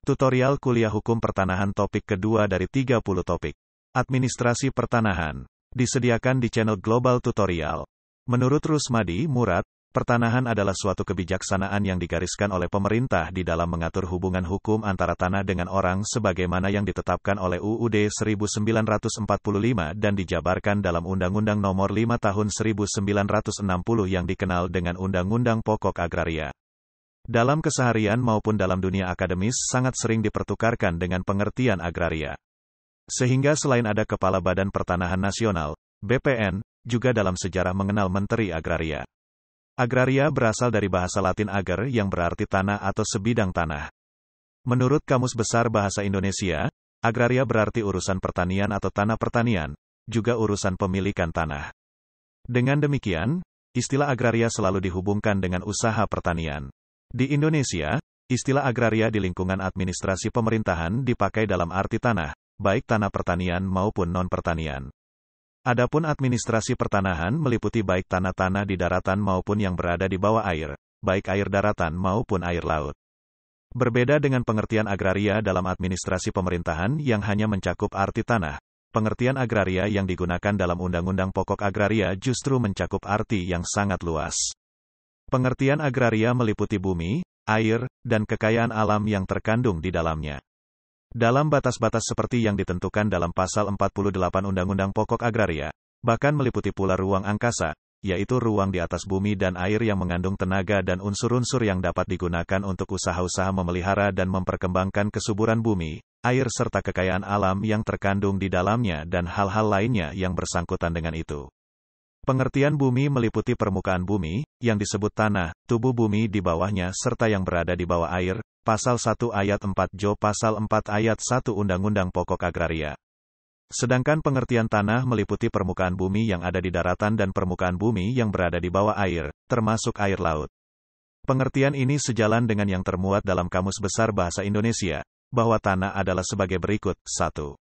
Tutorial kuliah hukum pertanahan topik kedua dari 30 topik. Administrasi pertanahan. Disediakan di channel Global Tutorial. Menurut Rusmadi Murad, pertanahan adalah suatu kebijaksanaan yang digariskan oleh pemerintah di dalam mengatur hubungan hukum antara tanah dengan orang sebagaimana yang ditetapkan oleh UUD 1945 dan dijabarkan dalam Undang-Undang Nomor 5 Tahun 1960 yang dikenal dengan Undang-Undang Pokok Agraria. Dalam keseharian maupun dalam dunia akademis sangat sering dipertukarkan dengan pengertian agraria. Sehingga selain ada Kepala Badan Pertanahan Nasional, BPN, juga dalam sejarah mengenal Menteri Agraria. Agraria berasal dari bahasa Latin ager yang berarti tanah atau sebidang tanah. Menurut Kamus Besar Bahasa Indonesia, agraria berarti urusan pertanian atau tanah pertanian, juga urusan pemilikan tanah. Dengan demikian, istilah agraria selalu dihubungkan dengan usaha pertanian. Di Indonesia, istilah agraria di lingkungan administrasi pemerintahan dipakai dalam arti tanah, baik tanah pertanian maupun non-pertanian. Adapun administrasi pertanahan meliputi baik tanah-tanah di daratan maupun yang berada di bawah air, baik air daratan maupun air laut. Berbeda dengan pengertian agraria dalam administrasi pemerintahan yang hanya mencakup arti tanah, pengertian agraria yang digunakan dalam Undang-Undang Pokok Agraria justru mencakup arti yang sangat luas. Pengertian agraria meliputi bumi, air, dan kekayaan alam yang terkandung di dalamnya. Dalam batas-batas seperti yang ditentukan dalam Pasal 48 Undang-Undang Pokok Agraria, bahkan meliputi pula ruang angkasa, yaitu ruang di atas bumi dan air yang mengandung tenaga dan unsur-unsur yang dapat digunakan untuk usaha-usaha memelihara dan memperkembangkan kesuburan bumi, air serta kekayaan alam yang terkandung di dalamnya dan hal-hal lainnya yang bersangkutan dengan itu. Pengertian bumi meliputi permukaan bumi, yang disebut tanah, tubuh bumi di bawahnya serta yang berada di bawah air, Pasal 1 Ayat 4 Jo Pasal 4 Ayat 1 Undang-Undang Pokok Agraria. Sedangkan pengertian tanah meliputi permukaan bumi yang ada di daratan dan permukaan bumi yang berada di bawah air, termasuk air laut. Pengertian ini sejalan dengan yang termuat dalam Kamus Besar Bahasa Indonesia, bahwa tanah adalah sebagai berikut, 1.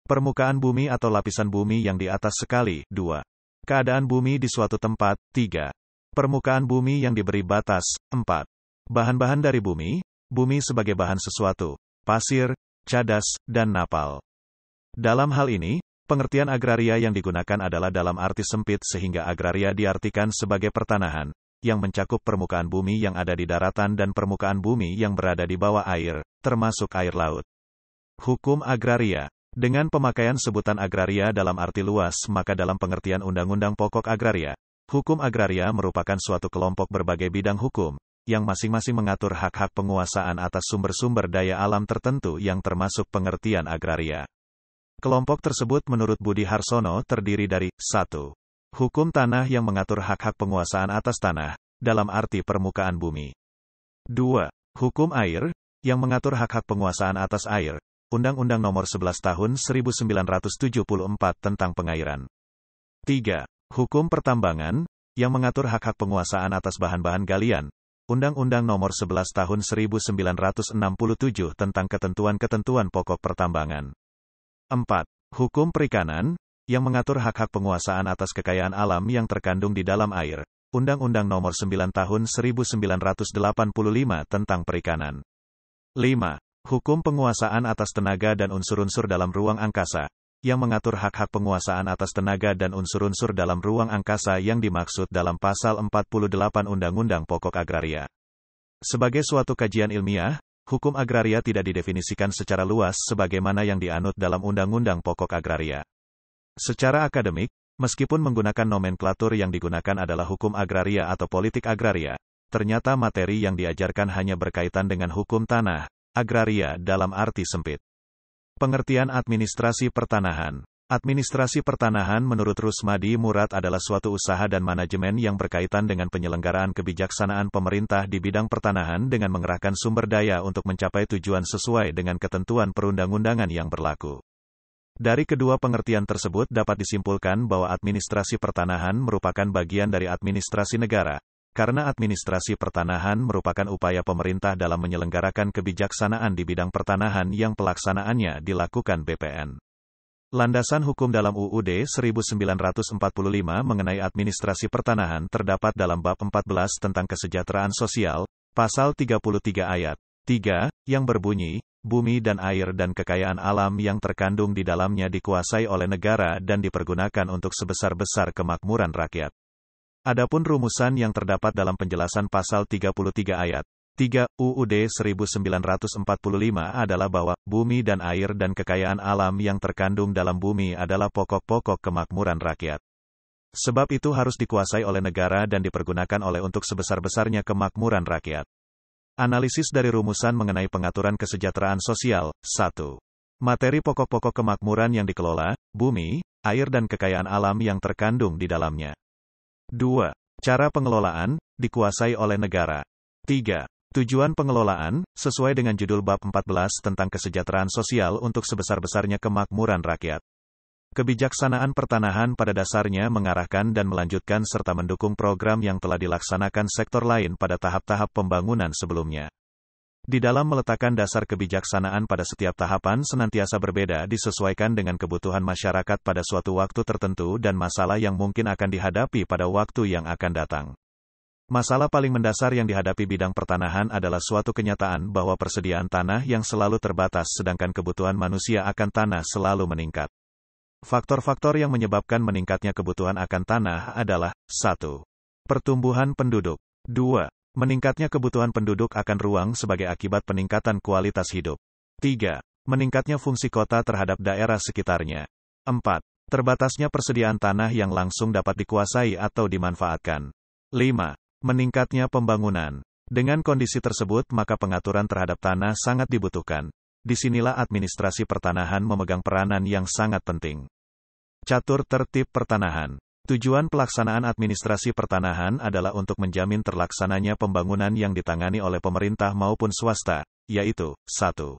Permukaan bumi atau lapisan bumi yang di atas sekali, 2. Keadaan bumi di suatu tempat, 3. Permukaan bumi yang diberi batas, 4. Bahan-bahan dari bumi, bumi sebagai bahan sesuatu, pasir, cadas, dan napal. Dalam hal ini, pengertian agraria yang digunakan adalah dalam arti sempit sehingga agraria diartikan sebagai pertanahan, yang mencakup permukaan bumi yang ada di daratan dan permukaan bumi yang berada di bawah air, termasuk air laut. Hukum agraria. Dengan pemakaian sebutan agraria dalam arti luas maka dalam pengertian Undang-Undang Pokok Agraria, hukum agraria merupakan suatu kelompok berbagai bidang hukum, yang masing-masing mengatur hak-hak penguasaan atas sumber-sumber daya alam tertentu yang termasuk pengertian agraria. Kelompok tersebut menurut Budi Harsono terdiri dari 1. Hukum tanah yang mengatur hak-hak penguasaan atas tanah, dalam arti permukaan bumi. 2. Hukum air, yang mengatur hak-hak penguasaan atas air, Undang-Undang Nomor 11 Tahun 1974 tentang pengairan. 3. Hukum pertambangan, yang mengatur hak-hak penguasaan atas bahan-bahan galian, Undang-Undang Nomor 11 Tahun 1967 tentang ketentuan-ketentuan pokok pertambangan. 4. Hukum perikanan, yang mengatur hak-hak penguasaan atas kekayaan alam yang terkandung di dalam air, Undang-Undang Nomor 9 Tahun 1985 tentang perikanan. 5. Hukum penguasaan atas tenaga dan unsur-unsur dalam ruang angkasa, yang mengatur hak-hak penguasaan atas tenaga dan unsur-unsur dalam ruang angkasa yang dimaksud dalam Pasal 48 Undang-Undang Pokok Agraria. Sebagai suatu kajian ilmiah, hukum agraria tidak didefinisikan secara luas sebagaimana yang dianut dalam Undang-Undang Pokok Agraria. Secara akademik, meskipun menggunakan nomenklatur yang digunakan adalah hukum agraria atau politik agraria, ternyata materi yang diajarkan hanya berkaitan dengan hukum tanah, agraria dalam arti sempit. Pengertian administrasi pertanahan. Administrasi pertanahan menurut Rusmadi Murad adalah suatu usaha dan manajemen yang berkaitan dengan penyelenggaraan kebijaksanaan pemerintah di bidang pertanahan dengan mengerahkan sumber daya untuk mencapai tujuan sesuai dengan ketentuan perundang-undangan yang berlaku. Dari kedua pengertian tersebut dapat disimpulkan bahwa administrasi pertanahan merupakan bagian dari administrasi negara, karena administrasi pertanahan merupakan upaya pemerintah dalam menyelenggarakan kebijaksanaan di bidang pertanahan yang pelaksanaannya dilakukan BPN. Landasan hukum dalam UUD 1945 mengenai administrasi pertanahan terdapat dalam bab 14 tentang kesejahteraan sosial, pasal 33 ayat 3, yang berbunyi, bumi dan air dan kekayaan alam yang terkandung di dalamnya dikuasai oleh negara dan dipergunakan untuk sebesar-besar kemakmuran rakyat. Adapun rumusan yang terdapat dalam penjelasan pasal 33 ayat 3 UUD 1945 adalah bahwa bumi dan air dan kekayaan alam yang terkandung dalam bumi adalah pokok-pokok kemakmuran rakyat. Sebab itu harus dikuasai oleh negara dan dipergunakan oleh untuk sebesar-besarnya kemakmuran rakyat. Analisis dari rumusan mengenai pengaturan kesejahteraan sosial. 1. Materi pokok-pokok kemakmuran yang dikelola, bumi, air dan kekayaan alam yang terkandung di dalamnya. 2. Cara pengelolaan, dikuasai oleh negara. 3. Tujuan pengelolaan, sesuai dengan judul bab 14 tentang kesejahteraan sosial untuk sebesar-besarnya kemakmuran rakyat. Kebijaksanaan pertanahan pada dasarnya mengarahkan dan melanjutkan serta mendukung program yang telah dilaksanakan sektor lain pada tahap-tahap pembangunan sebelumnya. Di dalam meletakkan dasar kebijaksanaan pada setiap tahapan senantiasa berbeda disesuaikan dengan kebutuhan masyarakat pada suatu waktu tertentu dan masalah yang mungkin akan dihadapi pada waktu yang akan datang. Masalah paling mendasar yang dihadapi bidang pertanahan adalah suatu kenyataan bahwa persediaan tanah yang selalu terbatas sedangkan kebutuhan manusia akan tanah selalu meningkat. Faktor-faktor yang menyebabkan meningkatnya kebutuhan akan tanah adalah 1. Pertumbuhan penduduk. 2. Meningkatnya kebutuhan penduduk akan ruang sebagai akibat peningkatan kualitas hidup. 3. Meningkatnya fungsi kota terhadap daerah sekitarnya. 4. Terbatasnya persediaan tanah yang langsung dapat dikuasai atau dimanfaatkan. 5. Meningkatnya pembangunan. Dengan kondisi tersebut maka pengaturan terhadap tanah sangat dibutuhkan. Disinilah administrasi pertanahan memegang peranan yang sangat penting. Catur tertib pertanahan. Tujuan pelaksanaan administrasi pertanahan adalah untuk menjamin terlaksananya pembangunan yang ditangani oleh pemerintah maupun swasta, yaitu 1.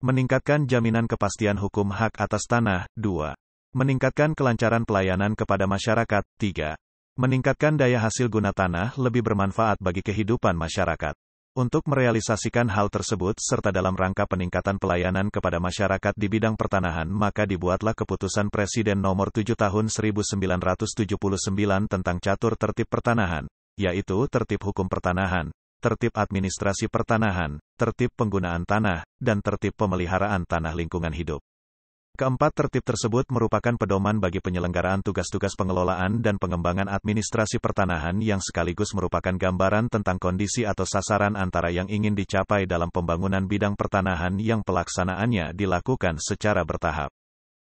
Meningkatkan jaminan kepastian hukum hak atas tanah. 2. Meningkatkan kelancaran pelayanan kepada masyarakat. 3. Meningkatkan daya hasil guna tanah lebih bermanfaat bagi kehidupan masyarakat. Untuk merealisasikan hal tersebut serta dalam rangka peningkatan pelayanan kepada masyarakat di bidang pertanahan maka dibuatlah Keputusan Presiden Nomor 7 Tahun 1979 tentang catur tertib pertanahan, yaitu tertib hukum pertanahan, tertib administrasi pertanahan, tertib penggunaan tanah, dan tertib pemeliharaan tanah lingkungan hidup. Keempat tertib tersebut merupakan pedoman bagi penyelenggaraan tugas-tugas pengelolaan dan pengembangan administrasi pertanahan yang sekaligus merupakan gambaran tentang kondisi atau sasaran antara yang ingin dicapai dalam pembangunan bidang pertanahan yang pelaksanaannya dilakukan secara bertahap.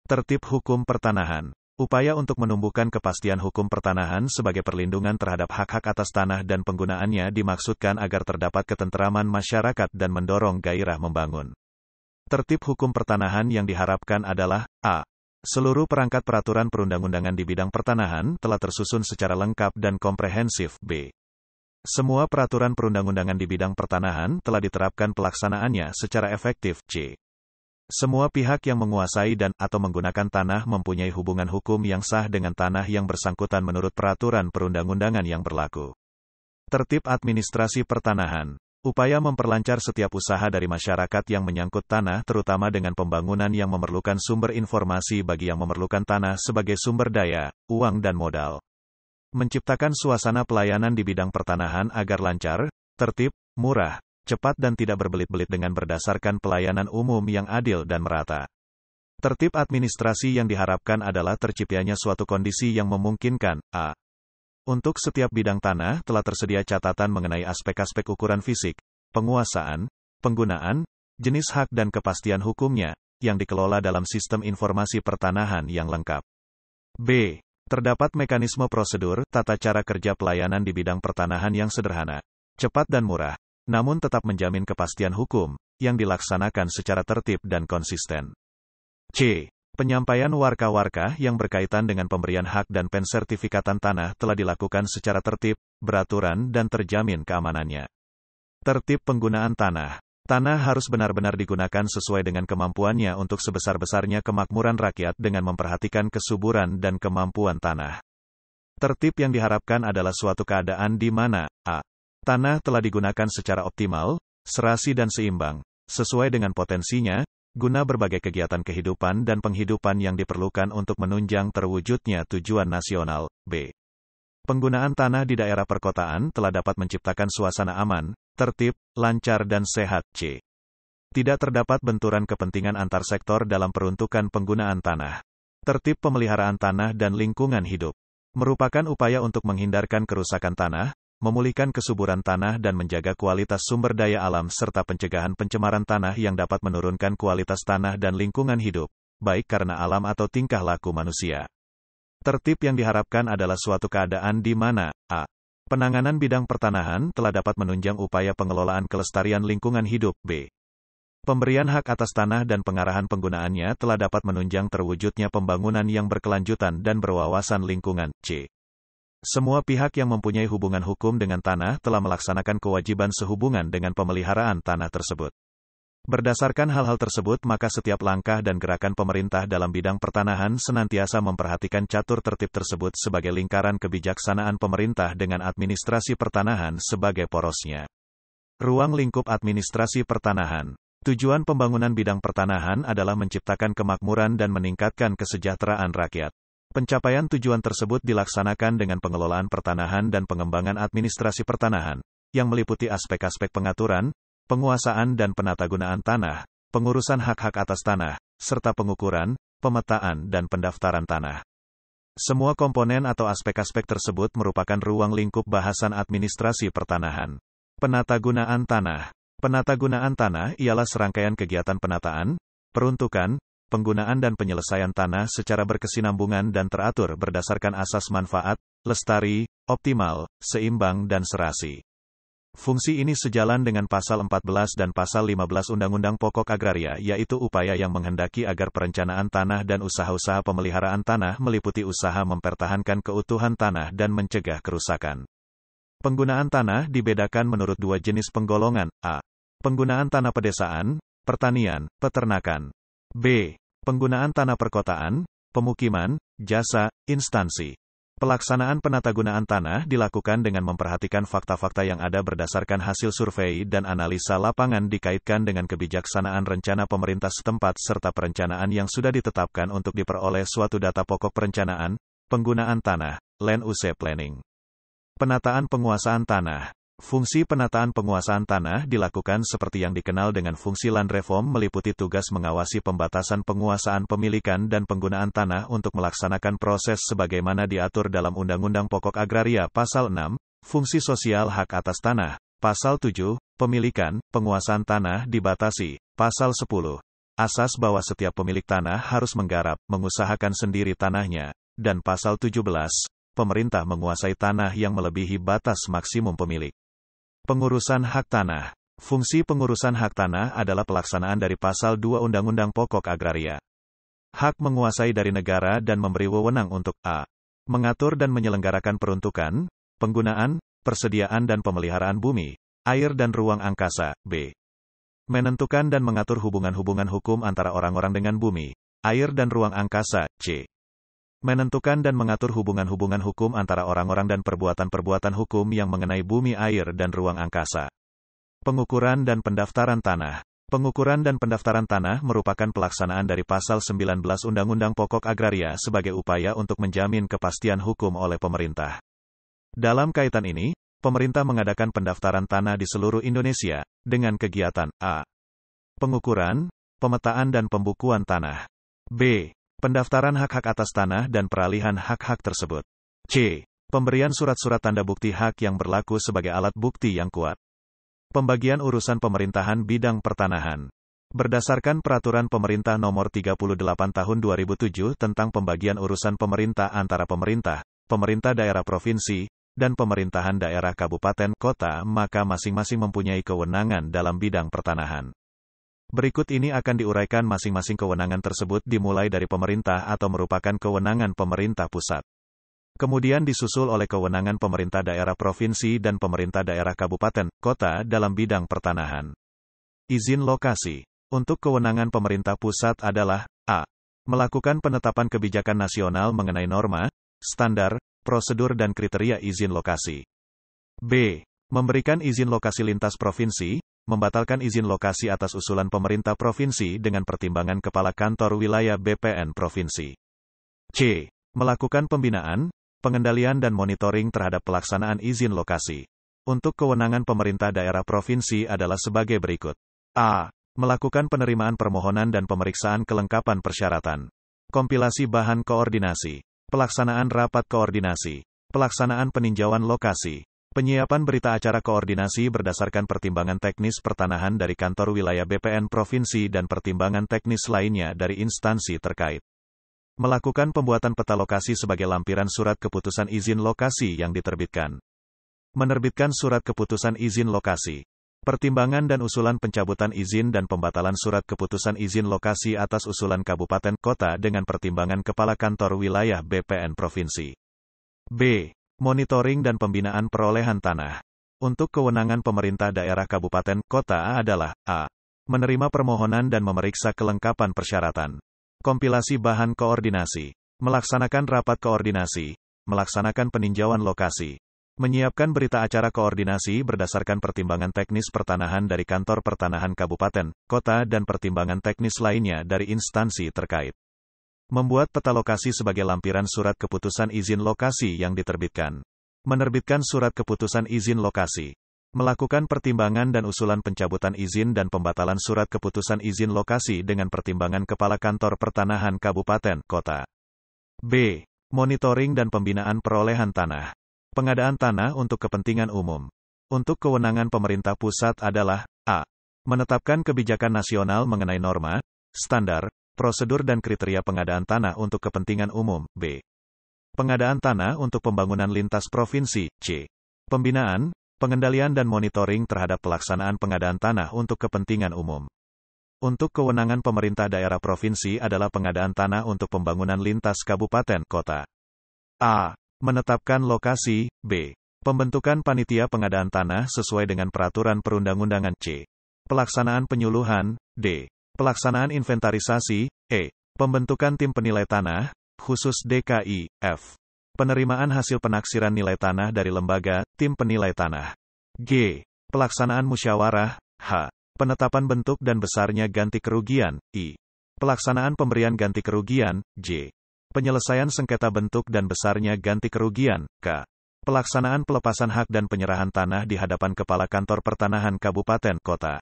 Tertib hukum pertanahan. Upaya untuk menumbuhkan kepastian hukum pertanahan sebagai perlindungan terhadap hak-hak atas tanah dan penggunaannya dimaksudkan agar terdapat ketenteraman masyarakat dan mendorong gairah membangun. Tertib hukum pertanahan yang diharapkan adalah a. Seluruh perangkat peraturan perundang-undangan di bidang pertanahan telah tersusun secara lengkap dan komprehensif. b. Semua peraturan perundang-undangan di bidang pertanahan telah diterapkan pelaksanaannya secara efektif. c. Semua pihak yang menguasai dan atau menggunakan tanah mempunyai hubungan hukum yang sah dengan tanah yang bersangkutan menurut peraturan perundang-undangan yang berlaku. Tertib administrasi pertanahan. Upaya memperlancar setiap usaha dari masyarakat yang menyangkut tanah terutama dengan pembangunan yang memerlukan sumber informasi bagi yang memerlukan tanah sebagai sumber daya, uang dan modal. Menciptakan suasana pelayanan di bidang pertanahan agar lancar, tertib, murah, cepat dan tidak berbelit-belit dengan berdasarkan pelayanan umum yang adil dan merata. Tertib administrasi yang diharapkan adalah terciptanya suatu kondisi yang memungkinkan, a. Untuk setiap bidang tanah telah tersedia catatan mengenai aspek-aspek ukuran fisik, penguasaan, penggunaan, jenis hak dan kepastian hukumnya, yang dikelola dalam sistem informasi pertanahan yang lengkap. b. Terdapat mekanisme prosedur, tata cara kerja pelayanan di bidang pertanahan yang sederhana, cepat dan murah, namun tetap menjamin kepastian hukum, yang dilaksanakan secara tertib dan konsisten. c. Penyampaian warka-warka yang berkaitan dengan pemberian hak dan pensertifikatan tanah telah dilakukan secara tertib, beraturan dan terjamin keamanannya. Tertib penggunaan tanah. Tanah harus benar-benar digunakan sesuai dengan kemampuannya untuk sebesar-besarnya kemakmuran rakyat dengan memperhatikan kesuburan dan kemampuan tanah. Tertib yang diharapkan adalah suatu keadaan di mana a. Tanah telah digunakan secara optimal, serasi dan seimbang, sesuai dengan potensinya, guna berbagai kegiatan kehidupan dan penghidupan yang diperlukan untuk menunjang terwujudnya tujuan nasional. B. Penggunaan tanah di daerah perkotaan telah dapat menciptakan suasana aman, tertib, lancar dan sehat. C. Tidak terdapat benturan kepentingan antar sektor dalam peruntukan penggunaan tanah. Tertib pemeliharaan tanah dan lingkungan hidup merupakan upaya untuk menghindarkan kerusakan tanah, memulihkan kesuburan tanah dan menjaga kualitas sumber daya alam serta pencegahan pencemaran tanah yang dapat menurunkan kualitas tanah dan lingkungan hidup, baik karena alam atau tingkah laku manusia. Tertib yang diharapkan adalah suatu keadaan di mana a. Penanganan bidang pertanahan telah dapat menunjang upaya pengelolaan kelestarian lingkungan hidup. B. Pemberian hak atas tanah dan pengarahan penggunaannya telah dapat menunjang terwujudnya pembangunan yang berkelanjutan dan berwawasan lingkungan. C. Semua pihak yang mempunyai hubungan hukum dengan tanah telah melaksanakan kewajiban sehubungan dengan pemeliharaan tanah tersebut. Berdasarkan hal-hal tersebut, maka setiap langkah dan gerakan pemerintah dalam bidang pertanahan senantiasa memperhatikan catur tertib tersebut sebagai lingkaran kebijaksanaan pemerintah dengan administrasi pertanahan sebagai porosnya. Ruang lingkup administrasi pertanahan. Tujuan pembangunan bidang pertanahan adalah menciptakan kemakmuran dan meningkatkan kesejahteraan rakyat. Pencapaian tujuan tersebut dilaksanakan dengan pengelolaan pertanahan dan pengembangan administrasi pertanahan, yang meliputi aspek-aspek pengaturan, penguasaan dan penatagunaan tanah, pengurusan hak-hak atas tanah, serta pengukuran, pemetaan dan pendaftaran tanah. Semua komponen atau aspek-aspek tersebut merupakan ruang lingkup bahasan administrasi pertanahan. Penatagunaan tanah. Penatagunaan tanah ialah serangkaian kegiatan penataan, peruntukan, penggunaan dan penyelesaian tanah secara berkesinambungan dan teratur berdasarkan asas manfaat, lestari, optimal, seimbang dan serasi. Fungsi ini sejalan dengan Pasal 14 dan Pasal 15 Undang-Undang Pokok Agraria, yaitu upaya yang menghendaki agar perencanaan tanah dan usaha-usaha pemeliharaan tanah meliputi usaha mempertahankan keutuhan tanah dan mencegah kerusakan. Penggunaan tanah dibedakan menurut dua jenis penggolongan. A. Penggunaan tanah pedesaan, pertanian, peternakan. B. Penggunaan tanah perkotaan, pemukiman, jasa, instansi. Pelaksanaan penatagunaan tanah dilakukan dengan memperhatikan fakta-fakta yang ada berdasarkan hasil survei dan analisa lapangan dikaitkan dengan kebijaksanaan rencana pemerintah setempat serta perencanaan yang sudah ditetapkan untuk diperoleh suatu data pokok perencanaan, penggunaan tanah, land use planning. Penataan penguasaan tanah. Fungsi penataan penguasaan tanah dilakukan seperti yang dikenal dengan fungsi land reform, meliputi tugas mengawasi pembatasan penguasaan pemilikan dan penggunaan tanah untuk melaksanakan proses sebagaimana diatur dalam Undang-Undang Pokok Agraria Pasal 6, Fungsi Sosial Hak Atas Tanah, Pasal 7, Pemilikan, Penguasaan Tanah dibatasi, Pasal 10, Asas bahwa setiap pemilik tanah harus menggarap, mengusahakan sendiri tanahnya, dan Pasal 17, Pemerintah menguasai tanah yang melebihi batas maksimum pemilik. Pengurusan hak tanah. Fungsi pengurusan hak tanah adalah pelaksanaan dari Pasal 2 Undang-Undang Pokok Agraria. Hak menguasai dari negara dan memberi wewenang untuk a. Mengatur dan menyelenggarakan peruntukan, penggunaan, persediaan dan pemeliharaan bumi, air dan ruang angkasa. B. Menentukan dan mengatur hubungan-hubungan hukum antara orang-orang dengan bumi, air dan ruang angkasa. C. Menentukan dan mengatur hubungan-hubungan hukum antara orang-orang dan perbuatan-perbuatan hukum yang mengenai bumi, air, dan ruang angkasa. Pengukuran dan pendaftaran tanah. Pengukuran dan pendaftaran tanah merupakan pelaksanaan dari Pasal 19 Undang-Undang Pokok Agraria sebagai upaya untuk menjamin kepastian hukum oleh pemerintah. Dalam kaitan ini, pemerintah mengadakan pendaftaran tanah di seluruh Indonesia, dengan kegiatan a. Pengukuran, pemetaan dan pembukuan tanah. B. Pendaftaran hak-hak atas tanah dan peralihan hak-hak tersebut. C. Pemberian surat-surat tanda bukti hak yang berlaku sebagai alat bukti yang kuat. Pembagian urusan pemerintahan bidang pertanahan. Berdasarkan Peraturan Pemerintah Nomor 38 Tahun 2007 tentang pembagian urusan pemerintah antara pemerintah, pemerintah daerah provinsi, dan pemerintahan daerah kabupaten kota, maka masing-masing mempunyai kewenangan dalam bidang pertanahan. Berikut ini akan diuraikan masing-masing kewenangan tersebut dimulai dari pemerintah atau merupakan kewenangan pemerintah pusat. Kemudian disusul oleh kewenangan pemerintah daerah provinsi dan pemerintah daerah kabupaten, kota dalam bidang pertanahan. Izin lokasi. Untuk kewenangan pemerintah pusat adalah a. Melakukan penetapan kebijakan nasional mengenai norma, standar, prosedur dan kriteria izin lokasi. B. Memberikan izin lokasi lintas provinsi, membatalkan izin lokasi atas usulan pemerintah provinsi dengan pertimbangan Kepala Kantor Wilayah BPN Provinsi. C. Melakukan pembinaan, pengendalian dan monitoring terhadap pelaksanaan izin lokasi. Untuk kewenangan pemerintah daerah provinsi adalah sebagai berikut. A. Melakukan penerimaan permohonan dan pemeriksaan kelengkapan persyaratan. Kompilasi bahan koordinasi. Pelaksanaan rapat koordinasi. Pelaksanaan peninjauan lokasi. Penyiapan berita acara koordinasi berdasarkan pertimbangan teknis pertanahan dari kantor wilayah BPN Provinsi dan pertimbangan teknis lainnya dari instansi terkait. Melakukan pembuatan peta lokasi sebagai lampiran surat keputusan izin lokasi yang diterbitkan. Menerbitkan surat keputusan izin lokasi. Pertimbangan dan usulan pencabutan izin dan pembatalan surat keputusan izin lokasi atas usulan kabupaten kota dengan pertimbangan Kepala Kantor Wilayah BPN Provinsi. B. Monitoring dan pembinaan perolehan tanah. Untuk kewenangan pemerintah daerah kabupaten kota adalah A. Menerima permohonan dan memeriksa kelengkapan persyaratan. Kompilasi bahan koordinasi. Melaksanakan rapat koordinasi. Melaksanakan peninjauan lokasi. Menyiapkan berita acara koordinasi berdasarkan pertimbangan teknis pertanahan dari kantor pertanahan kabupaten, kota dan pertimbangan teknis lainnya dari instansi terkait. Membuat peta lokasi sebagai lampiran surat keputusan izin lokasi yang diterbitkan. Menerbitkan surat keputusan izin lokasi. Melakukan pertimbangan dan usulan pencabutan izin dan pembatalan surat keputusan izin lokasi dengan pertimbangan Kepala Kantor Pertanahan Kabupaten, Kota. B. Monitoring dan pembinaan perolehan tanah. Pengadaan tanah untuk kepentingan umum. Untuk kewenangan pemerintah pusat adalah A. Menetapkan kebijakan nasional mengenai norma, standar, prosedur dan kriteria pengadaan tanah untuk kepentingan umum. B. Pengadaan tanah untuk pembangunan lintas provinsi. C. Pembinaan, pengendalian dan monitoring terhadap pelaksanaan pengadaan tanah untuk kepentingan umum. Untuk kewenangan pemerintah daerah provinsi adalah pengadaan tanah untuk pembangunan lintas kabupaten kota. A. Menetapkan lokasi. B. Pembentukan panitia pengadaan tanah sesuai dengan peraturan perundang-undangan. C. Pelaksanaan penyuluhan. D. Pelaksanaan inventarisasi. E. Pembentukan tim penilai tanah, khusus DKI. F. Penerimaan hasil penaksiran nilai tanah dari lembaga, tim penilai tanah. G. Pelaksanaan musyawarah. H. Penetapan bentuk dan besarnya ganti kerugian. I. Pelaksanaan pemberian ganti kerugian. J. Penyelesaian sengketa bentuk dan besarnya ganti kerugian. K. Pelaksanaan pelepasan hak dan penyerahan tanah di hadapan Kepala Kantor Pertanahan Kabupaten Kota.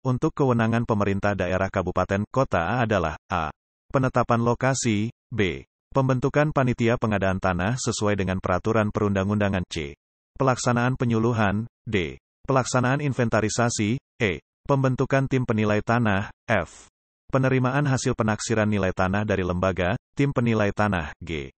Untuk kewenangan pemerintah daerah kabupaten kota adalah A. Penetapan lokasi. B. Pembentukan panitia pengadaan tanah sesuai dengan peraturan perundang-undangan. C. Pelaksanaan penyuluhan. D. Pelaksanaan inventarisasi. E. Pembentukan tim penilai tanah. F. Penerimaan hasil penaksiran nilai tanah dari lembaga, tim penilai tanah. G.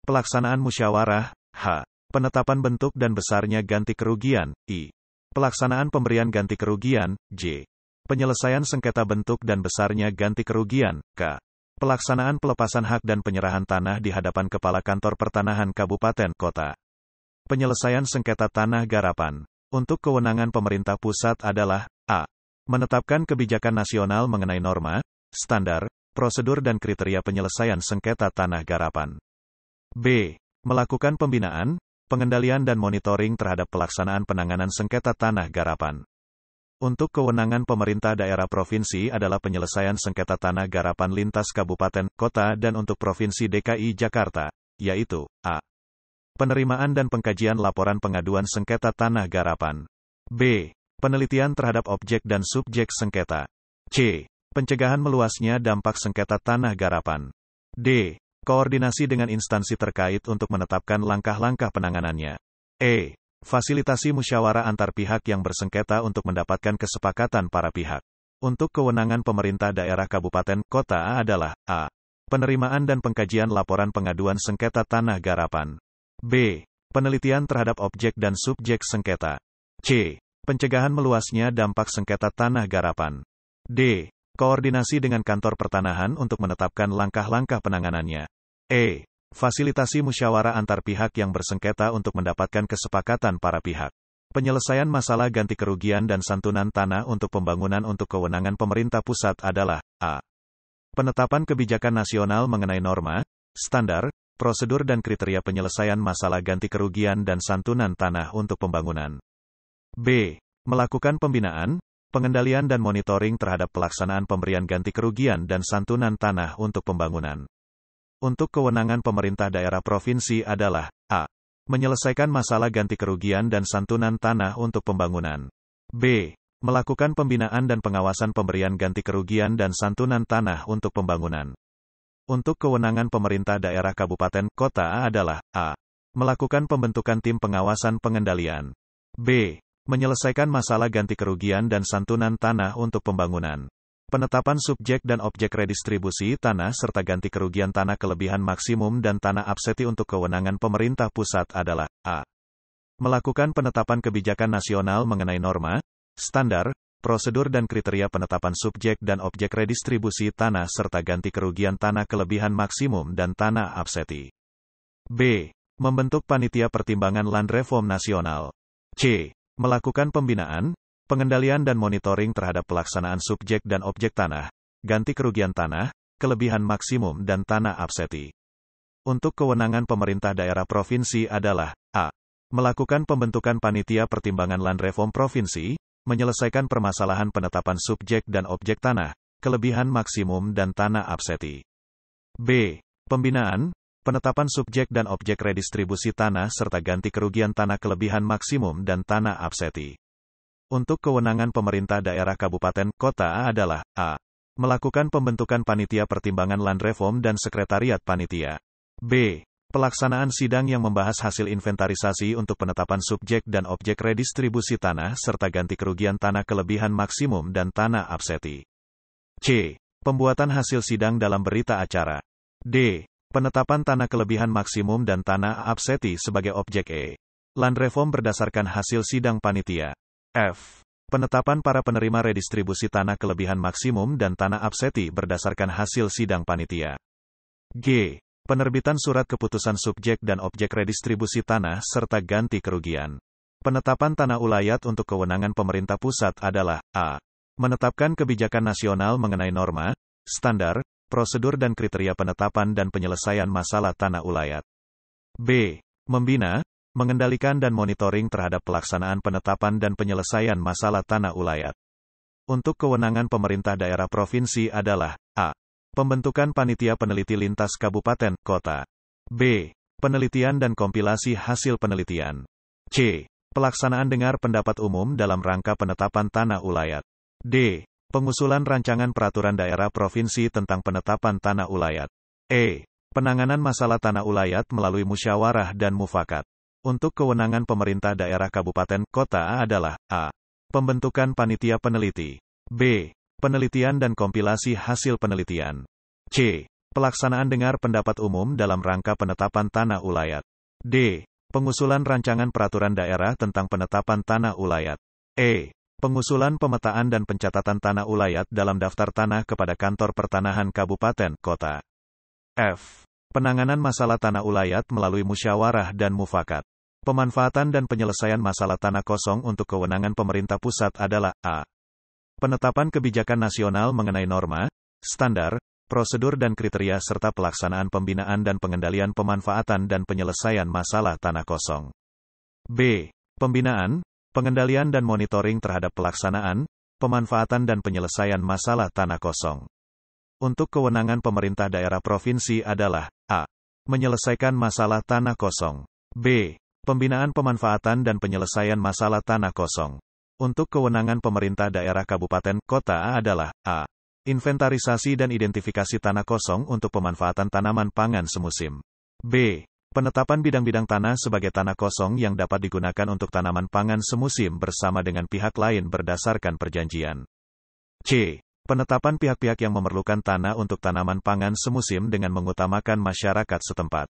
Pelaksanaan musyawarah. H. Penetapan bentuk dan besarnya ganti kerugian. I. Pelaksanaan pemberian ganti kerugian. J. Penyelesaian sengketa bentuk dan besarnya ganti kerugian. K. Pelaksanaan pelepasan hak dan penyerahan tanah di hadapan Kepala Kantor Pertanahan Kabupaten Kota. Penyelesaian sengketa tanah garapan. Untuk kewenangan pemerintah pusat adalah A. Menetapkan kebijakan nasional mengenai norma, standar, prosedur dan kriteria penyelesaian sengketa tanah garapan. B. Melakukan pembinaan, pengendalian dan monitoring terhadap pelaksanaan penanganan sengketa tanah garapan. Untuk kewenangan pemerintah daerah provinsi adalah penyelesaian sengketa tanah garapan lintas kabupaten, kota dan untuk Provinsi DKI Jakarta, yaitu A. Penerimaan dan pengkajian laporan pengaduan sengketa tanah garapan. B. Penelitian terhadap objek dan subjek sengketa. C. Pencegahan meluasnya dampak sengketa tanah garapan. D. Koordinasi dengan instansi terkait untuk menetapkan langkah-langkah penanganannya. E. Fasilitasi musyawarah antar pihak yang bersengketa untuk mendapatkan kesepakatan para pihak. Untuk kewenangan pemerintah daerah kabupaten kota adalah A. Penerimaan dan pengkajian laporan pengaduan sengketa tanah garapan. B. Penelitian terhadap objek dan subjek sengketa. C. Pencegahan meluasnya dampak sengketa tanah garapan. D. Koordinasi dengan kantor pertanahan untuk menetapkan langkah-langkah penanganannya. E. Fasilitasi musyawarah antar pihak yang bersengketa untuk mendapatkan kesepakatan para pihak. Penyelesaian masalah ganti kerugian dan santunan tanah untuk pembangunan untuk kewenangan pemerintah pusat adalah A. Penetapan kebijakan nasional mengenai norma, standar, prosedur dan kriteria penyelesaian masalah ganti kerugian dan santunan tanah untuk pembangunan. B. Melakukan pembinaan, pengendalian dan monitoring terhadap pelaksanaan pemberian ganti kerugian dan santunan tanah untuk pembangunan. Untuk kewenangan pemerintah daerah provinsi adalah A. Menyelesaikan masalah ganti kerugian dan santunan tanah untuk pembangunan. B. Melakukan pembinaan dan pengawasan pemberian ganti kerugian dan santunan tanah untuk pembangunan. Untuk kewenangan pemerintah daerah kabupaten kota adalah A. Melakukan pembentukan tim pengawasan pengendalian. B. Menyelesaikan masalah ganti kerugian dan santunan tanah untuk pembangunan. Penetapan subjek dan objek redistribusi tanah serta ganti kerugian tanah kelebihan maksimum dan tanah abseti untuk kewenangan pemerintah pusat adalah A. Melakukan penetapan kebijakan nasional mengenai norma, standar, prosedur dan kriteria penetapan subjek dan objek redistribusi tanah serta ganti kerugian tanah kelebihan maksimum dan tanah abseti. B. Membentuk panitia pertimbangan land reform nasional. C. Melakukan pembinaan, pengendalian dan monitoring terhadap pelaksanaan subjek dan objek tanah, ganti kerugian tanah, kelebihan maksimum dan tanah abseti. Untuk kewenangan pemerintah daerah provinsi adalah A. Melakukan pembentukan panitia pertimbangan land reform provinsi, menyelesaikan permasalahan penetapan subjek dan objek tanah, kelebihan maksimum dan tanah abseti. B. Pembinaan, penetapan subjek dan objek redistribusi tanah serta ganti kerugian tanah kelebihan maksimum dan tanah abseti. Untuk kewenangan pemerintah daerah kabupaten kota adalah A. Melakukan pembentukan panitia pertimbangan land reform dan sekretariat panitia. B. Pelaksanaan sidang yang membahas hasil inventarisasi untuk penetapan subjek dan objek redistribusi tanah serta ganti kerugian tanah kelebihan maksimum dan tanah abseti. C. Pembuatan hasil sidang dalam berita acara. D. Penetapan tanah kelebihan maksimum dan tanah abseti sebagai objek E. Land reform berdasarkan hasil sidang panitia. F. Penetapan para penerima redistribusi tanah kelebihan maksimum dan tanah abseti berdasarkan hasil sidang panitia. G. Penerbitan surat keputusan subjek dan objek redistribusi tanah serta ganti kerugian. Penetapan tanah ulayat untuk kewenangan pemerintah pusat adalah A. Menetapkan kebijakan nasional mengenai norma, standar, prosedur dan kriteria penetapan dan penyelesaian masalah tanah ulayat. B. Membina, mengendalikan dan monitoring terhadap pelaksanaan penetapan dan penyelesaian masalah tanah ulayat. Untuk kewenangan pemerintah daerah provinsi adalah A. Pembentukan panitia peneliti lintas kabupaten, kota. B. Penelitian dan kompilasi hasil penelitian. C. Pelaksanaan dengar pendapat umum dalam rangka penetapan tanah ulayat. D. Pengusulan rancangan peraturan daerah provinsi tentang penetapan tanah ulayat. E. Penanganan masalah tanah ulayat melalui musyawarah dan mufakat. Untuk kewenangan pemerintah daerah kabupaten kota adalah A. Pembentukan panitia peneliti. B. Penelitian dan kompilasi hasil penelitian. C. Pelaksanaan dengar pendapat umum dalam rangka penetapan tanah ulayat. D. Pengusulan rancangan peraturan daerah tentang penetapan tanah ulayat. E. Pengusulan pemetaan dan pencatatan tanah ulayat dalam daftar tanah kepada kantor pertanahan kabupaten kota. F. Penanganan masalah tanah ulayat melalui musyawarah dan mufakat. Pemanfaatan dan penyelesaian masalah tanah kosong untuk kewenangan pemerintah pusat adalah A. Penetapan kebijakan nasional mengenai norma, standar, prosedur dan kriteria serta pelaksanaan pembinaan dan pengendalian pemanfaatan dan penyelesaian masalah tanah kosong. B. Pembinaan, pengendalian dan monitoring terhadap pelaksanaan, pemanfaatan dan penyelesaian masalah tanah kosong. Untuk kewenangan pemerintah daerah provinsi adalah A. Menyelesaikan masalah tanah kosong. B. Pembinaan pemanfaatan dan penyelesaian masalah tanah kosong. Untuk kewenangan pemerintah daerah kabupaten kota adalah A. Inventarisasi dan identifikasi tanah kosong untuk pemanfaatan tanaman pangan semusim. B. Penetapan bidang-bidang tanah sebagai tanah kosong yang dapat digunakan untuk tanaman pangan semusim bersama dengan pihak lain berdasarkan perjanjian. C. Penetapan pihak-pihak yang memerlukan tanah untuk tanaman pangan semusim dengan mengutamakan masyarakat setempat.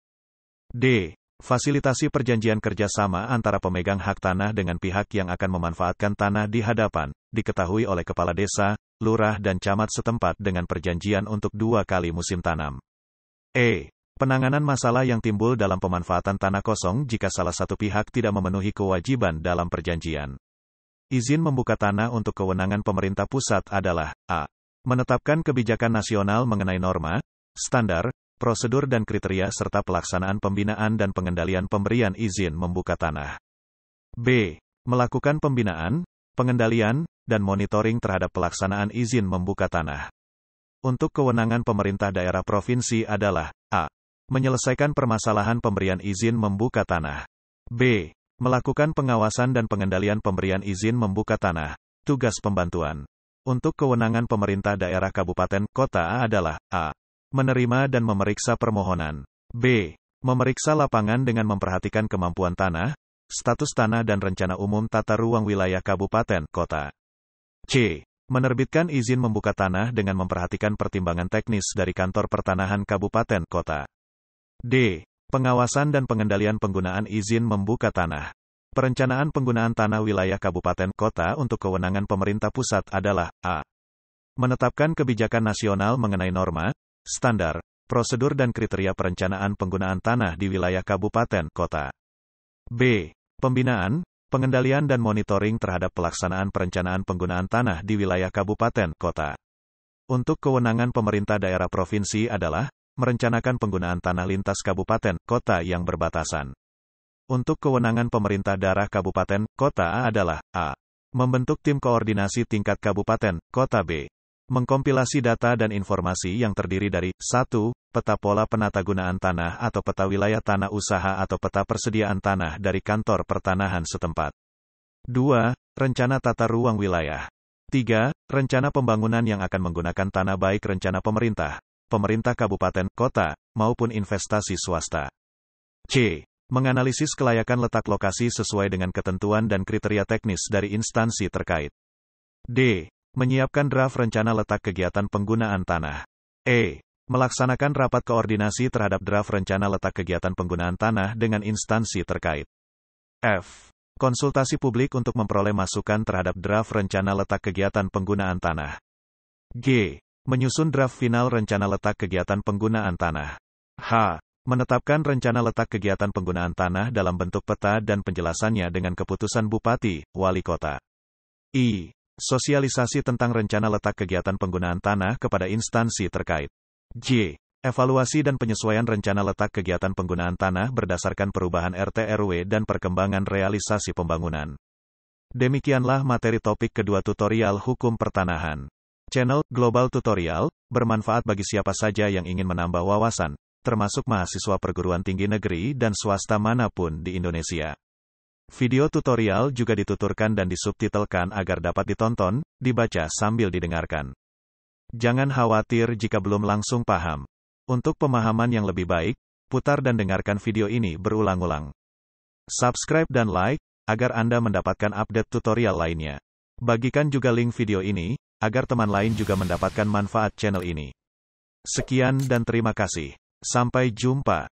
D. Fasilitasi perjanjian kerjasama antara pemegang hak tanah dengan pihak yang akan memanfaatkan tanah di hadapan, diketahui oleh kepala desa, lurah dan camat setempat dengan perjanjian untuk 2 kali musim tanam. E. Penanganan masalah yang timbul dalam pemanfaatan tanah kosong jika salah satu pihak tidak memenuhi kewajiban dalam perjanjian. Izin membuka tanah untuk kewenangan pemerintah pusat adalah A. Menetapkan kebijakan nasional mengenai norma, standar, prosedur dan kriteria serta pelaksanaan pembinaan dan pengendalian pemberian izin membuka tanah. B. Melakukan pembinaan, pengendalian, dan monitoring terhadap pelaksanaan izin membuka tanah. Untuk kewenangan pemerintah daerah provinsi adalah A. Menyelesaikan permasalahan pemberian izin membuka tanah. B. Melakukan pengawasan dan pengendalian pemberian izin membuka tanah. Tugas pembantuan. Untuk kewenangan pemerintah daerah kabupaten kota adalah A. Menerima dan memeriksa permohonan. B. Memeriksa lapangan dengan memperhatikan kemampuan tanah, status tanah dan rencana umum tata ruang wilayah kabupaten kota. C. Menerbitkan izin membuka tanah dengan memperhatikan pertimbangan teknis dari kantor pertanahan kabupaten kota. D. Pengawasan dan pengendalian penggunaan izin membuka tanah. Perencanaan penggunaan tanah wilayah kabupaten kota untuk kewenangan pemerintah pusat adalah A. Menetapkan kebijakan nasional mengenai norma, standar, prosedur dan kriteria perencanaan penggunaan tanah di wilayah kabupaten kota. B. Pembinaan, pengendalian dan monitoring terhadap pelaksanaan perencanaan penggunaan tanah di wilayah kabupaten kota. Untuk kewenangan pemerintah daerah provinsi adalah merencanakan penggunaan tanah lintas kabupaten kota yang berbatasan. Untuk kewenangan pemerintah daerah kabupaten kota adalah A. Membentuk tim koordinasi tingkat kabupaten kota. B. Mengkompilasi data dan informasi yang terdiri dari 1. Peta pola penatagunaan tanah atau peta wilayah tanah usaha atau peta persediaan tanah dari kantor pertanahan setempat. 2. Rencana tata ruang wilayah. 3. Rencana pembangunan yang akan menggunakan tanah baik rencana pemerintah, pemerintah kabupaten, kota, maupun investasi swasta. C. Menganalisis kelayakan letak lokasi sesuai dengan ketentuan dan kriteria teknis dari instansi terkait. D. Menyiapkan draft rencana letak kegiatan penggunaan tanah. E. Melaksanakan rapat koordinasi terhadap draft rencana letak kegiatan penggunaan tanah dengan instansi terkait. F. Konsultasi publik untuk memperoleh masukan terhadap draft rencana letak kegiatan penggunaan tanah. G. Menyusun draft final rencana letak kegiatan penggunaan tanah. H. Menetapkan rencana letak kegiatan penggunaan tanah dalam bentuk peta dan penjelasannya dengan keputusan Bupati, Wali Kota. I. Sosialisasi tentang rencana letak kegiatan penggunaan tanah kepada instansi terkait. J. Evaluasi dan penyesuaian rencana letak kegiatan penggunaan tanah berdasarkan perubahan RT/RW dan perkembangan realisasi pembangunan. Demikianlah materi topik kedua tutorial hukum pertanahan. Channel Global Tutorial bermanfaat bagi siapa saja yang ingin menambah wawasan, termasuk mahasiswa perguruan tinggi negeri dan swasta manapun di Indonesia. Video tutorial juga dituturkan dan disubtitelkan agar dapat ditonton, dibaca sambil didengarkan. Jangan khawatir jika belum langsung paham. Untuk pemahaman yang lebih baik, putar dan dengarkan video ini berulang-ulang. Subscribe dan like, agar Anda mendapatkan update tutorial lainnya. Bagikan juga link video ini, agar teman lain juga mendapatkan manfaat channel ini. Sekian dan terima kasih. Sampai jumpa.